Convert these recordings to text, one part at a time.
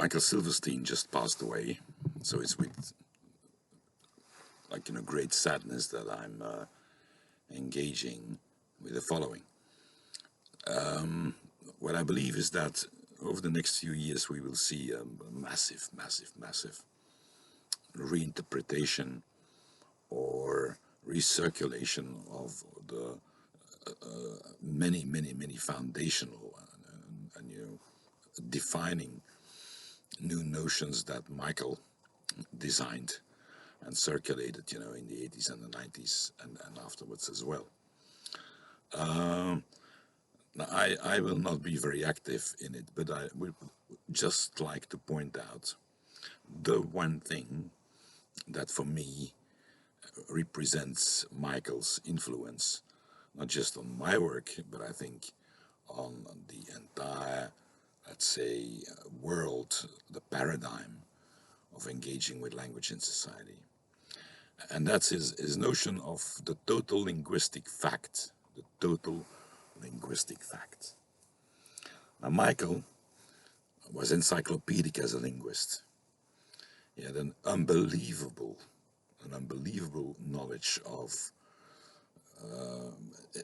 Michael Silverstein just passed away, so it's with great sadness that I'm engaging with the following. What I believe is that over the next few years we will see a massive reinterpretation or recirculation of the many foundational and defining new notions that Michael designed and circulated, in the 80s and the 90s and afterwards as well. Now I will not be very active in it, but I would just like to point out the one thing that for me represents Michael's influence, not just on my work, but I think on the entire, let's say, world, the paradigm of engaging with language in society. And that's his notion of the total linguistic fact, the total linguistic fact. Now, Michael was encyclopedic as a linguist. He had an unbelievable knowledge of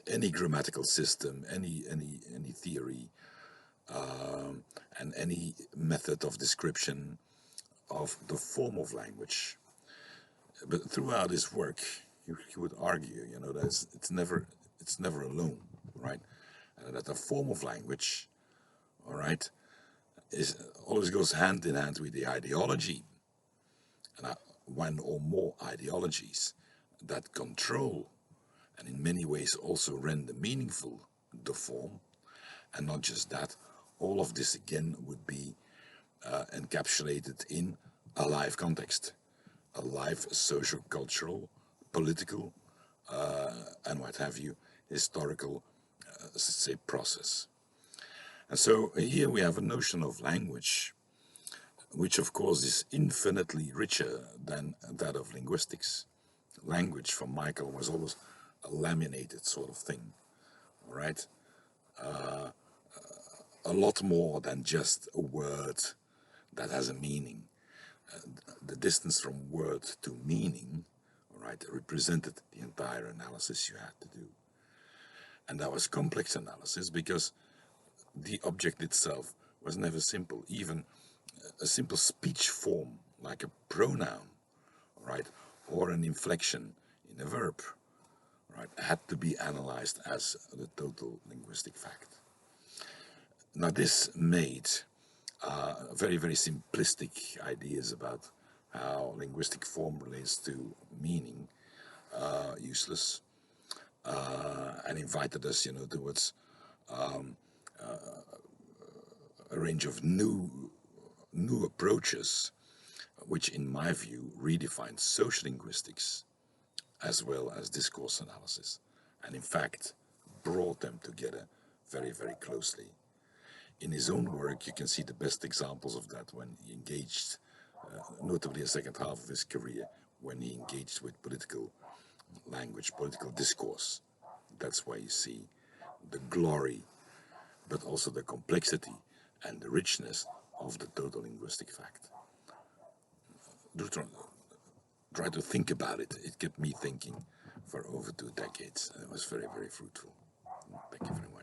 any grammatical system, any theory, and any method of description of the form of language. But throughout his work, he would argue, that it's never alone, right? And that the form of language, all right, always goes hand in hand with the ideology. And one or more ideologies that control and in many ways also render meaningful the form. And not just that, all of this again would be encapsulated in a live context, a live social, cultural, political, and what have you, historical, say, process. And so here we have a notion of language, which of course is infinitely richer than that of linguistics. Language for Michael was always a laminated sort of thing, all right? A lot more than just a word that has a meaning. The distance from word to meaning, all right, represented the entire analysis you had to do. And that was complex analysis because the object itself was never simple. Even a simple speech form like a pronoun, right, or an inflection in a verb, right, had to be analyzed as the total linguistic fact. Now this made very simplistic ideas about how linguistic form relates to meaning useless, and invited us, towards a range of new approaches, which in my view redefine social linguistics as well as discourse analysis, and in fact brought them together very closely. In his own work you can see the best examples of that when he engaged, notably the second half of his career, when he engaged with political language, political discourse. That's why you see the glory, but also the complexity and the richness of the total linguistic fact. Try to think about it. It kept me thinking for over 2 decades, and it was very fruitful. Thank you very much.